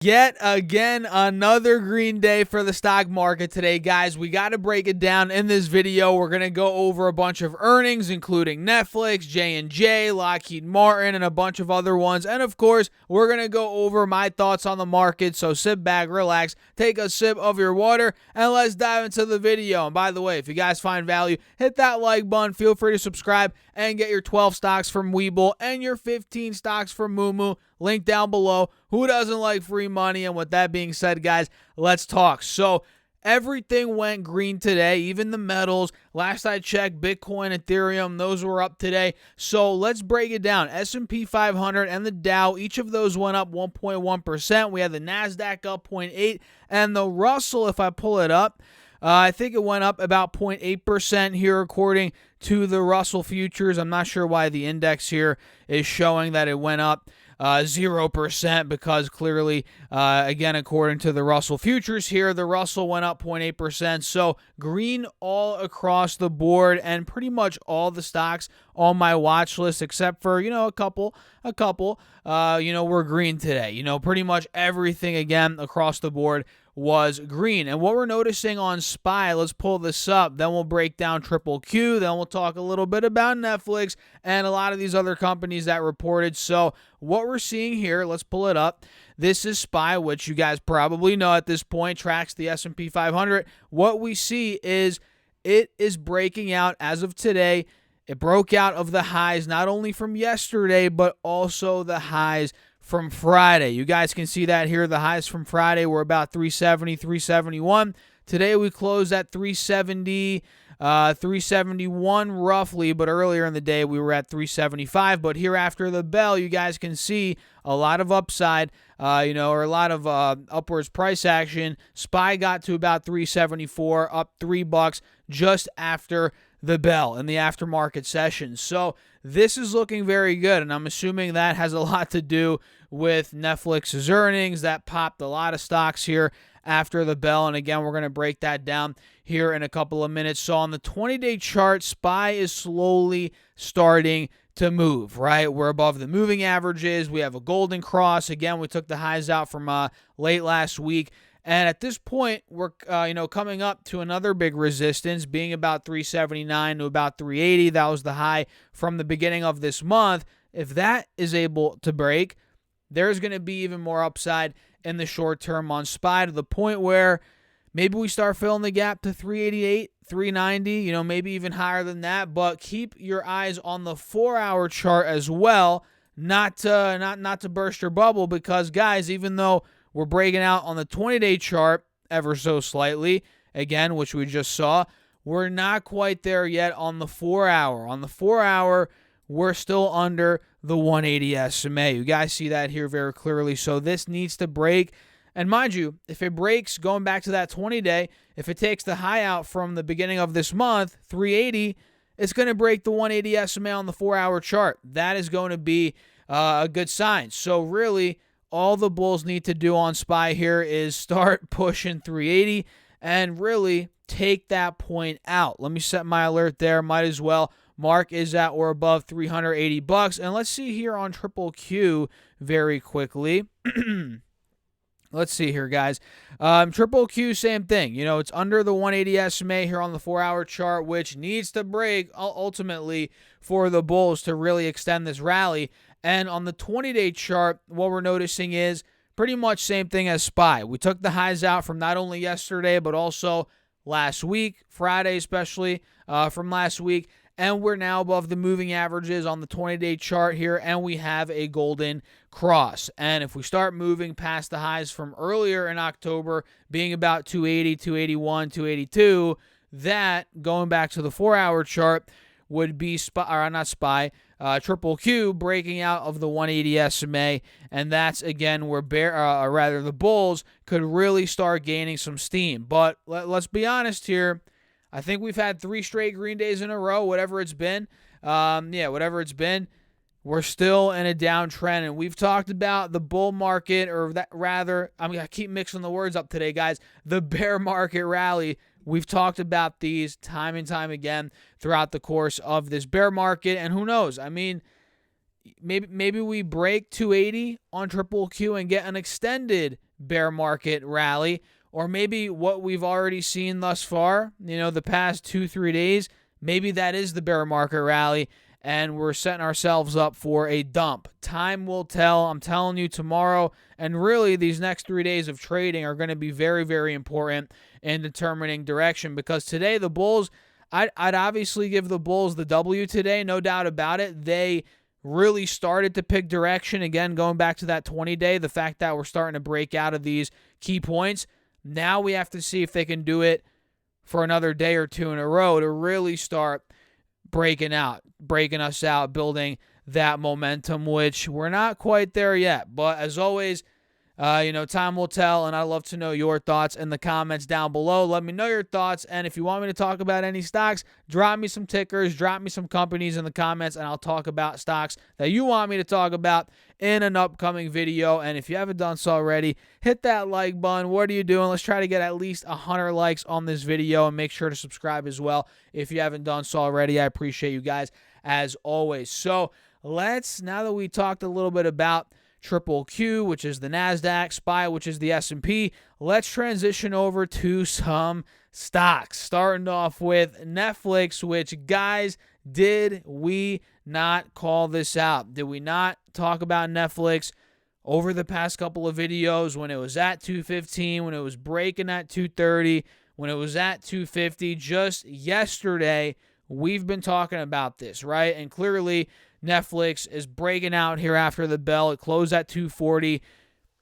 Yet again, another green day for the stock market today, guys. We got to break it down in this video. We're going to go over a bunch of earnings, including Netflix, J&J, Lockheed Martin, and a bunch of other ones. And of course, we're going to go over my thoughts on the market. So sit back, relax, take a sip of your water, and let's dive into the video. And by the way, if you guys find value, hit that like button. Feel free to subscribe and get your 12 stocks from Webull and your 15 stocks from Moomoo. Link down below. Who doesn't like free money? And with that being said, guys, let's talk. So everything went green today, even the metals. Last I checked, Bitcoin, Ethereum, those were up today. So let's break it down. S&P 500 and the Dow, each of those went up 1.1%. We had the NASDAQ up 0.8%. And the Russell, if I pull it up, I think it went up about 0.8% here according to the Russell futures. I'm not sure why the index here is showing that it went up 0% because clearly, again, according to the Russell futures here, the Russell went up 0.8%. So green all across the board and pretty much all the stocks on my watch list except for, a couple, were green today. Pretty much everything again across the board was green. And what we're noticing on SPY, let's pull this up, then we'll break down Triple Q, then we'll talk a little bit about Netflix and a lot of these other companies that reported. So what we're seeing here, let's pull it up. This is SPY, which you guys probably know at this point, tracks the S&P 500. What we see is it is breaking out as of today. It broke out of the highs not only from yesterday, but also the highs from Friday. You guys can see that here. The highs from Friday were about 370, 371. Today we closed at 370, 371 roughly, but earlier in the day we were at 375. But here after the bell, you guys can see a lot of upside, or a lot of upwards price action. SPY got to about 374, up $3 just after the bell in the aftermarket session. So this is looking very good, and I'm assuming that has a lot to do with Netflix's earnings. That popped a lot of stocks here after the bell, and again, we're going to break that down here in a couple of minutes. So on the 20-day chart, SPY is slowly starting to move, right? We're above the moving averages. We have a golden cross. Again, we took the highs out from late last week. And at this point, we're coming up to another big resistance, being about 379 to about 380. That was the high from the beginning of this month. If that is able to break, there's going to be even more upside in the short term on SPY to the point where maybe we start filling the gap to 388, 390, maybe even higher than that. But keep your eyes on the 4-hour chart as well, not to burst your bubble, because guys, even though we're breaking out on the 20-day chart ever so slightly, again, which we just saw, we're not quite there yet on the 4-hour. On the 4-hour, we're still under the 180 SMA. You guys see that here very clearly. So this needs to break. And mind you, if it breaks, going back to that 20-day, if it takes the high out from the beginning of this month, 380, it's going to break the 180 SMA on the 4-hour chart. That is going to be a good sign. So really, all the bulls need to do on SPY here is start pushing 380 and really take that point out. Let me set my alert there. Might as well. Mark is at or above $380. And let's see here on Triple Q very quickly. Let's see here, guys. Triple Q, same thing. It's under the 180 SMA here on the 4-hour chart, which needs to break ultimately for the bulls to really extend this rally. And on the 20-day chart, what we're noticing is pretty much same thing as SPY. We took the highs out from not only yesterday, but also last week, Friday especially, from last week. And we're now above the moving averages on the 20-day chart here, and we have a golden cross. And if we start moving past the highs from earlier in October, being about 280, 281, 282, that, going back to the 4-hour chart, would be Triple Q breaking out of the 180 SMA, and that's again where the bulls could really start gaining some steam. But let's be honest here. I think we've had 3 straight green days in a row, whatever it's been. Whatever it's been. We're still in a downtrend, and we've talked about the bull market, or that rather, I keep mixing the words up today, guys. The bear market rally. We've talked about these time and time again throughout the course of this bear market, and who knows? Maybe we break 280 on Triple Q and get an extended bear market rally, or maybe what we've already seen thus far, the past 2-3 days, maybe that is the bear market rally and we're setting ourselves up for a dump. Time will tell. I'm telling you, tomorrow and really these next 3 days of trading are going to be very, very important in determining direction, because today the bulls, I'd obviously give the bulls the W today, no doubt about it. They really started to pick direction. Again, going back to that 20-day, the fact that we're starting to break out of these key points. Now we have to see if they can do it for another day or two in a row to really start breaking us out, building that momentum, which we're not quite there yet. But as always, time will tell, and I'd love to know your thoughts in the comments down below. Let me know your thoughts, and if you want me to talk about any stocks, drop me some tickers, drop me some companies in the comments, and I'll talk about stocks that you want me to talk about in an upcoming video. And if you haven't done so already, hit that like button. What are you doing? Let's try to get at least 100 likes on this video, and make sure to subscribe as well if you haven't done so already. I appreciate you guys as always. So now that we talked a little bit about Triple Q, which is the NASDAQ, SPY, which is the S&P, let's transition over to some stocks. Starting off with Netflix, which, guys, did we not call this out? Did we not talk about Netflix over the past couple of videos when it was at 215, when it was breaking at 230, when it was at 250? Just yesterday, we've been talking about this, right? And clearly, Netflix is breaking out here after the bell. It closed at 240.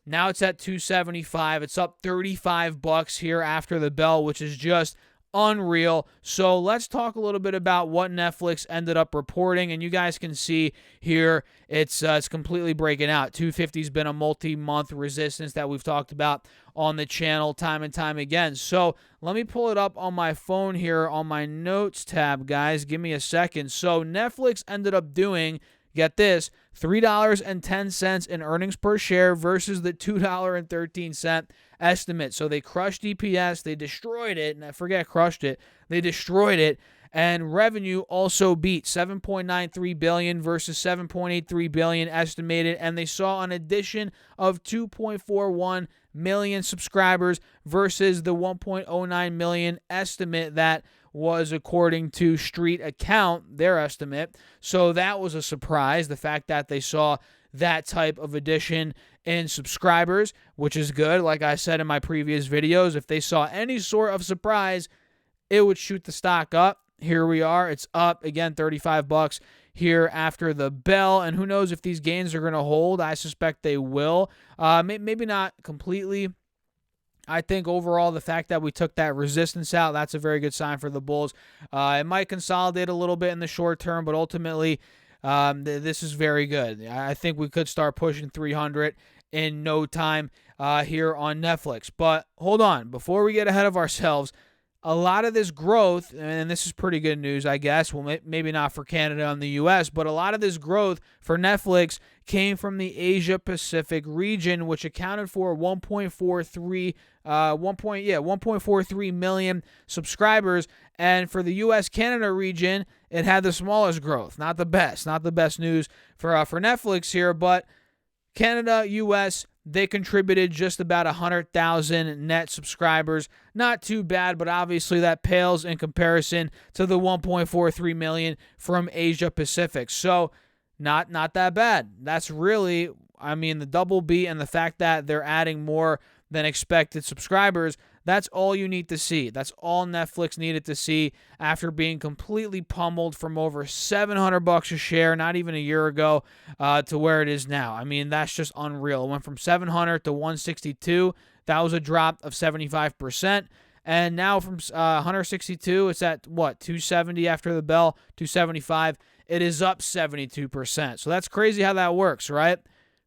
Now it's at 275. It's up $35 here after the bell, which is just unreal. So let's talk a little bit about what Netflix ended up reporting, and you guys can see here it's completely breaking out. 250 has been a multi-month resistance that we've talked about on the channel time and time again. So let me pull it up on my phone here on my notes tab, guys. Give me a second. So Netflix ended up doing, get this, $3.10 in earnings per share versus the $2.13 estimate. So they crushed EPS, they destroyed it, and I forget crushed it, they destroyed it. And revenue also beat $7.93 billion versus $7.83 billion estimated, and they saw an addition of 2.41 million subscribers versus the 1.09 million estimate that was according to Street Account, their estimate. So that was a surprise, the fact that they saw that type of addition in subscribers, which is good. Like I said in my previous videos, if they saw any sort of surprise, it would shoot the stock up. Here we are. It's up again, $35 here after the bell. And who knows if these gains are going to hold. I suspect they will. Maybe not completely. I think overall the fact that we took that resistance out, that's a very good sign for the bulls. It might consolidate a little bit in the short term, but ultimately this is very good. I think we could start pushing 300 in no time here on Netflix. But hold on. Before we get ahead of ourselves, a lot of this growth, and this is pretty good news, I guess, well, maybe not for Canada and the U.S., but a lot of this growth for Netflix came from the Asia-Pacific region, which accounted for 1.43 million subscribers. And for the U.S.-Canada region, it had the smallest growth. Not the best news for Netflix here, but Canada, U.S., they contributed just about 100,000 net subscribers. Not too bad, but obviously that pales in comparison to the 1.43 million from Asia Pacific. So not that bad. That's really, the double beat and the fact that they're adding more than expected subscribers, that's all you need to see. That's all Netflix needed to see after being completely pummeled from over $700 a share, not even a year ago, to where it is now. That's just unreal. It went from $700 to $162. That was a drop of 75%. And now from $162, it's at, $270 after the bell, $275. It is up 72%. So that's crazy how that works, right?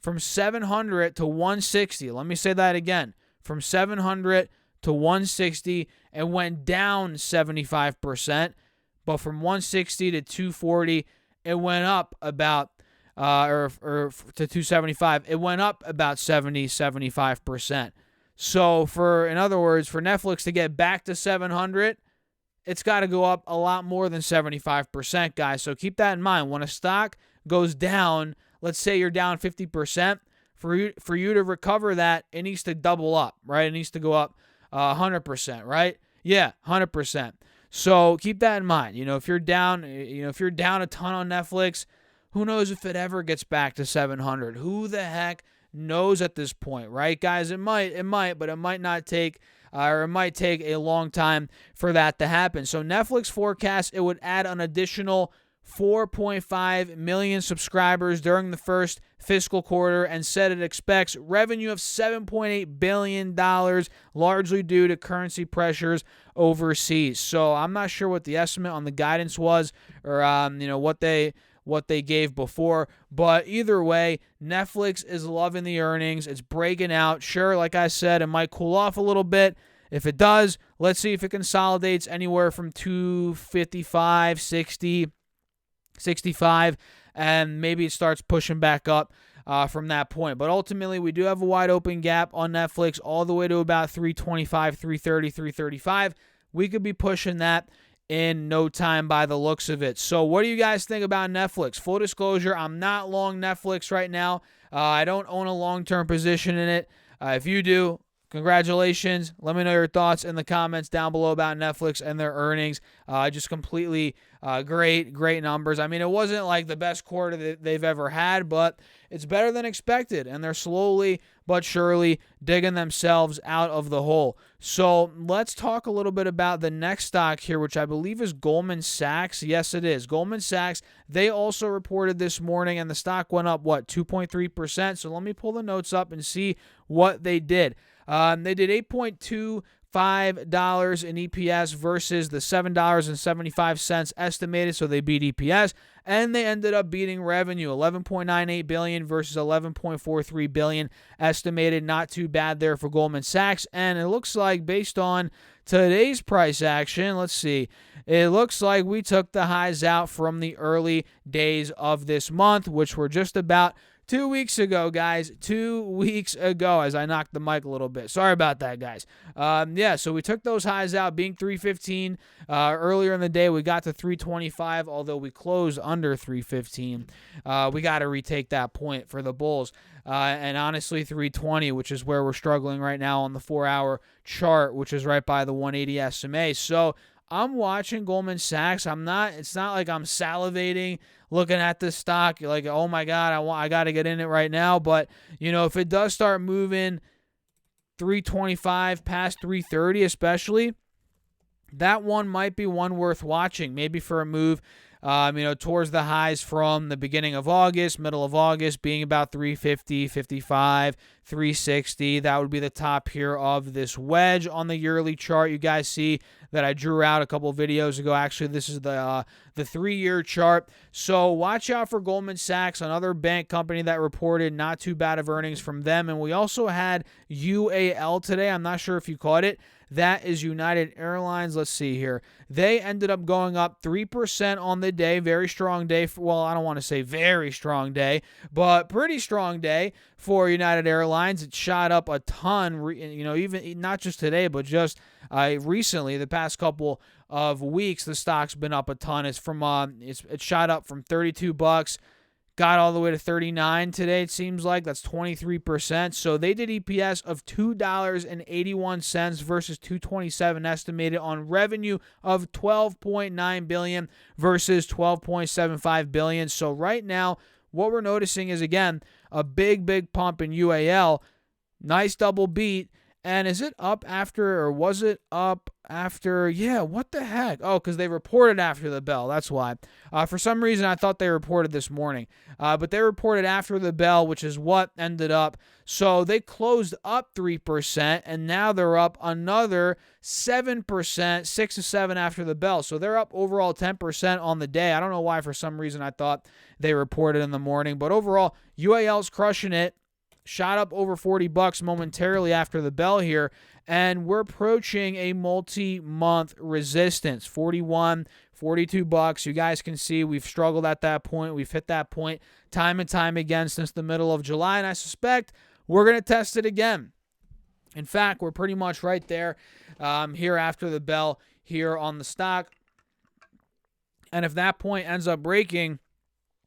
From $700 to $160. Let me say that again. From $700 to $160, it went down 75%. But from $160 to $240, it went up about, or to $275, it went up about 75%. So in other words, for Netflix to get back to $700, it's got to go up a lot more than 75%, guys. So keep that in mind. When a stock goes down, let's say you're down 50%, For you to recover that, it needs to double up, right? It needs to go up 100%, right? Yeah, 100%. So keep that in mind. If you're down, if you're down a ton on Netflix, who knows if it ever gets back to 700? Who the heck knows at this point, right, guys? It might, but it might not take, or it might take a long time for that to happen. So Netflix forecasts it would add an additional 4.5 million subscribers during the first fiscal quarter and said it expects revenue of $7.8 billion, largely due to currency pressures overseas. So I'm not sure what the estimate on the guidance was, or what they gave before, but either way, Netflix is loving the earnings. It's breaking out. Sure, like I said, it might cool off a little bit. If it does, let's see if it consolidates anywhere from 255, 60, 65, and maybe it starts pushing back up from that point. But ultimately, we do have a wide open gap on Netflix all the way to about 325, 330, 335. We could be pushing that in no time by the looks of it. So what do you guys think about Netflix? Full disclosure, I'm not long Netflix right now. I don't own a long-term position in it. If you do, congratulations. Let me know your thoughts in the comments down below about Netflix and their earnings. Just completely great numbers. I mean, it wasn't like the best quarter that they've ever had, but it's better than expected, and they're slowly but surely digging themselves out of the hole. So let's talk a little bit about the next stock here, which I believe is Goldman Sachs. Yes, it is. Goldman Sachs, they also reported this morning, and the stock went up, 2.3%? So let me pull the notes up and see what they did. They did $8.25 in EPS versus the $7.75 estimated, so they beat EPS, and they ended up beating revenue, $11.98 billion versus $11.43 billion estimated. Not too bad there for Goldman Sachs, and it looks like based on today's price action, let's see, it looks like we took the highs out from the early days of this month, which were just about 2 weeks ago, guys. 2 weeks ago, as I knocked the mic a little bit. Sorry about that, guys. So we took those highs out, being 315. Earlier in the day, we got to 325, although we closed under 315. We got to retake that point for the bulls. And honestly, 320, which is where we're struggling right now on the 4-hour chart, which is right by the 180 SMA. So I'm watching Goldman Sachs. It's not like I'm salivating looking at this stock like, oh my God, I got to get in it right now. But, if it does start moving 325 past 330 especially, that one might be one worth watching, maybe for a move, towards the highs from the beginning of August, middle of August, being about 350, 55, 360. That would be the top here of this wedge on the yearly chart. You guys see that I drew out a couple videos ago. Actually, this is the 3-year chart. So watch out for Goldman Sachs, another bank company that reported not too bad of earnings from them. And we also had UAL today. I'm not sure if you caught it. That is United Airlines. Let's see here. They ended up going up 3% on the day. Very strong day. I don't want to say very strong day, but pretty strong day for United Airlines. It shot up a ton, even not just today, but just recently, the past couple of weeks, the stock's been up a ton. It shot up from $32. Got all the way to 39 today, it seems like. That's 23%. So they did EPS of $2.81 versus $2.27 estimated on revenue of $12.9 billion versus $12.75 billion. So right now, what we're noticing is, again, a big pump in UAL. Nice double beat. And is it up after, or was it up after? Yeah, what the heck? Oh, because they reported after the bell. That's why. For some reason, I thought they reported this morning. But they reported after the bell, which is what ended up. So they closed up 3%, and now they're up another 7%, 6 to 7 after the bell. So they're up overall 10% on the day. I don't know why. For some reason, I thought they reported in the morning. But overall, UAL's crushing it. Shot up over $40 momentarily after the bell here, and we're approaching a multi-month resistance, $41, $42. You guys can see we've struggled at that point. We've hit that point time and time again since the middle of July, and I suspect we're going to test it again. In fact, we're pretty much right there here after the bell here on the stock, and if that point ends up breaking,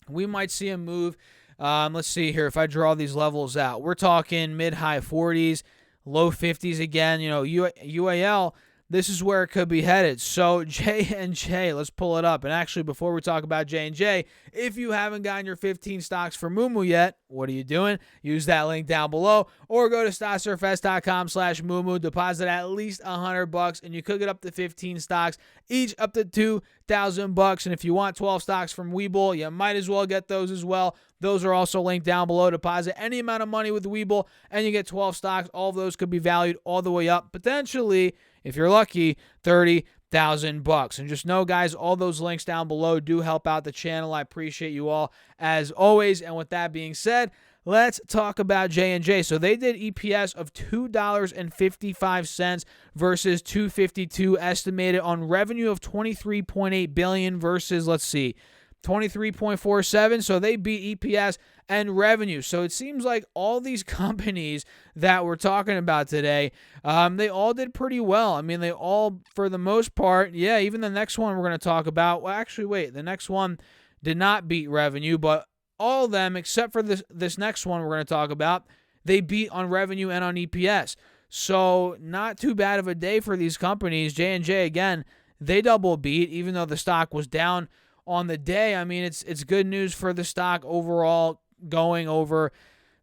we might see a move Let's see here. If I draw these levels out, we're talking mid-high 40s, low 50s again. UAL, this is where it could be headed. So J&J, let's pull it up. And actually, before we talk about J&J, if you haven't gotten your 15 stocks for Moomoo yet, what are you doing? Use that link down below, or go to stocksurfs.com/Moomoo, deposit at least $100, and you could get up to 15 stocks, each up to $2,000. And if you want 12 stocks from Webull, you might as well get those as well. Those are also linked down below. Deposit any amount of money with Webull, and you get 12 stocks. All of those could be valued all the way up, potentially, if you're lucky, $30,000. And just know, guys, all those links down below do help out the channel. I appreciate you all as always. And with that being said, let's talk about J&J. So they did EPS of $2.55 versus $2.52 estimated on revenue of $23.8 billion versus, let's see, 23.47. So they beat EPS and revenue. So it seems like all these companies that we're talking about today, they all did pretty well. I mean, they all, for the most part, yeah, even the next one we're going to talk about. Well, actually, wait, the next one did not beat revenue, but all of them, except for this next one we're going to talk about, they beat on revenue and on EPS. So not too bad of a day for these companies. J&J, again, they double beat, even though the stock was down on the day. I mean, it's good news for the stock overall going over,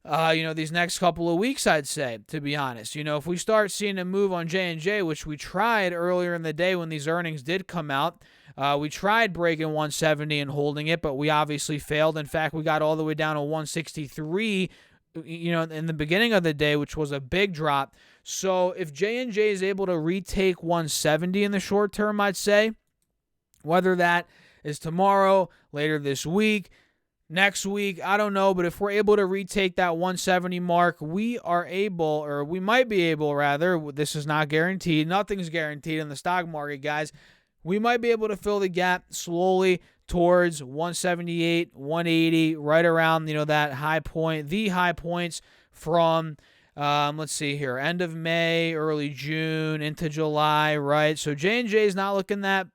these next couple of weeks, I'd say, to be honest. If we start seeing a move on J&J, which we tried earlier in the day when these earnings did come out, we tried breaking 170 and holding it, but we obviously failed. In fact, we got all the way down to 163, in the beginning of the day, which was a big drop. So if J&J is able to retake 170 in the short term, I'd say, whether that is tomorrow, later this week, next week, I don't know, but if we're able to retake that 170 mark, we might be able, rather, this is not guaranteed, nothing's guaranteed in the stock market, guys, we might be able to fill the gap slowly towards 178, 180, right around, that high point, the high points from, let's see here, end of May, early June, into July, right? So J&J is not looking that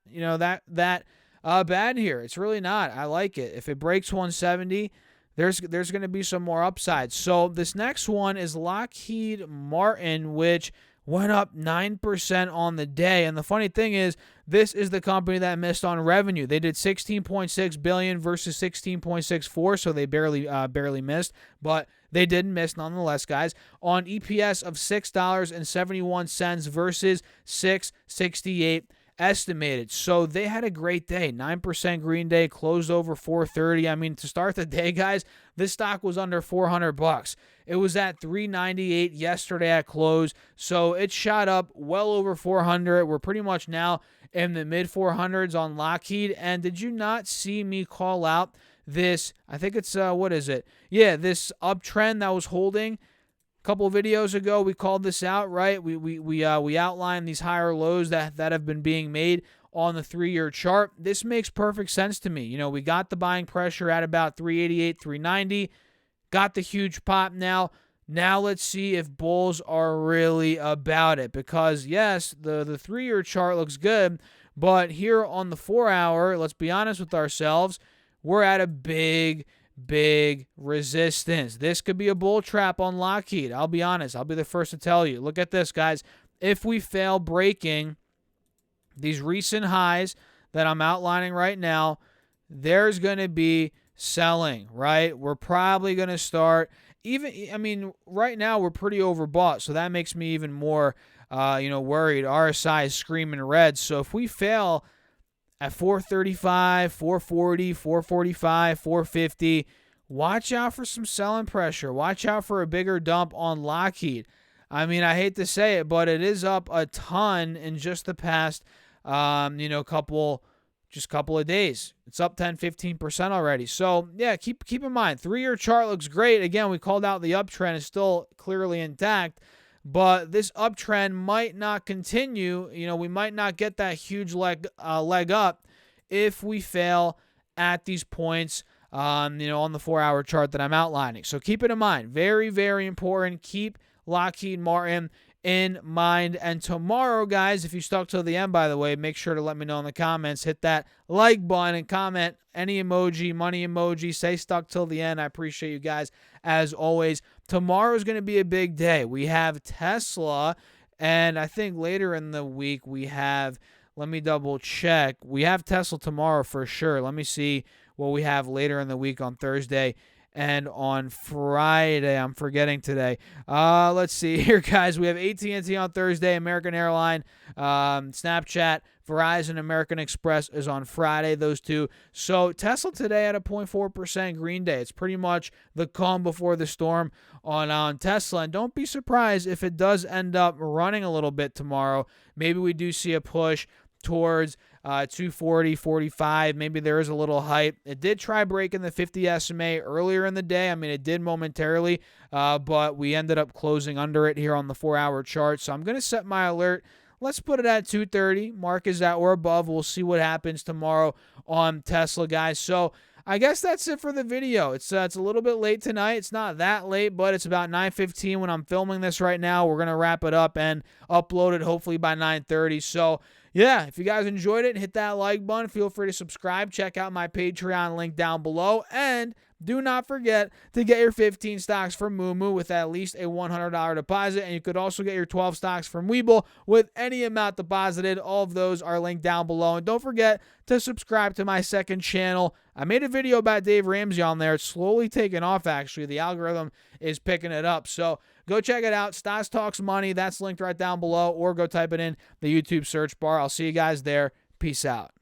bad here. It's really not. I like it. If it breaks 170, there's going to be some more upside. So this next one is Lockheed Martin, which went up 9% on the day. And the funny thing is, this is the company that missed on revenue. They did $16.6 billion versus $16.64, so they barely missed, but they did miss nonetheless, guys, on EPS of $6.71 versus $6.68 estimated. So they had a great day. 9% green day, closed over 430. I mean, to start the day, guys, this stock was under $400. It was at $398 yesterday at close. So it shot up well over 400. We're pretty much now in the mid 400s on Lockheed. And did you not see me call out this? I think it's what is it? Yeah, this uptrend that was holding. Couple of videos ago, we called this out, right? We outlined these higher lows that have been being made on the 3-year chart. This makes perfect sense to me. We got the buying pressure at about 388, 390. Got the huge pop now. Now let's see if bulls are really about it, because yes, the 3-year chart looks good, but here on the 4-hour, let's be honest with ourselves, we're at a big resistance. This could be a bull trap on Lockheed. I'll be honest. I'll be the first to tell you. Look at this, guys. If we fail breaking these recent highs that I'm outlining right now, there's going to be selling, right? We're probably going to start right now we're pretty overbought, so that makes me even more, worried. RSI is screaming red. So if we fail at 435, 440, 445, 450, watch out for some selling pressure. Watch out for a bigger dump on Lockheed. I mean, I hate to say it, but it is up a ton in just the past, couple of days. It's up 10, 15% already. So, yeah, keep in mind, 3-year chart looks great. Again, we called out the uptrend is still clearly intact. But this uptrend might not continue. We might not get that huge leg up if we fail at these points, on the 4-hour chart that I'm outlining. So keep it in mind. Very, very important. Keep Lockheed Martin in mind. And tomorrow, guys, if you stuck till the end, by the way, make sure to let me know in the comments. Hit that like button and comment any emoji, money emoji. Say stuck till the end. I appreciate you guys as always. Tomorrow is going to be a big day. We have Tesla, and I think later in the week we have, let me double check. We have Tesla tomorrow for sure. Let me see what we have later in the week on Thursday and on Friday. I'm forgetting today. Let's see here, guys. We have AT&T on Thursday, American Airlines, Snapchat, Verizon, American Express is on Friday, those two. So Tesla today at a 0.4% green day. It's pretty much the calm before the storm on Tesla. And don't be surprised if it does end up running a little bit tomorrow. Maybe we do see a push towards 240, 45. Maybe there is a little hype. It did try breaking the 50 SMA earlier in the day. I mean, it did momentarily, but we ended up closing under it here on the 4-hour chart. So I'm going to set my alert. Let's put it at 230. Mark is at or above. We'll see what happens tomorrow on Tesla, guys. So I guess that's it for the video. It's a little bit late tonight. It's not that late, but it's about 9:15 when I'm filming this right now. We're going to wrap it up and upload it hopefully by 9:30. So yeah, if you guys enjoyed it, hit that like button. Feel free to subscribe. Check out my Patreon link down below. And do not forget to get your 15 stocks from Moomoo with at least a $100 deposit. And you could also get your 12 stocks from Webull with any amount deposited. All of those are linked down below. And don't forget to subscribe to my second channel. I made a video about Dave Ramsey on there. It's slowly taking off, actually. The algorithm is picking it up. So go check it out. Stas Talks Money. That's linked right down below. Or go type it in the YouTube search bar. I'll see you guys there. Peace out.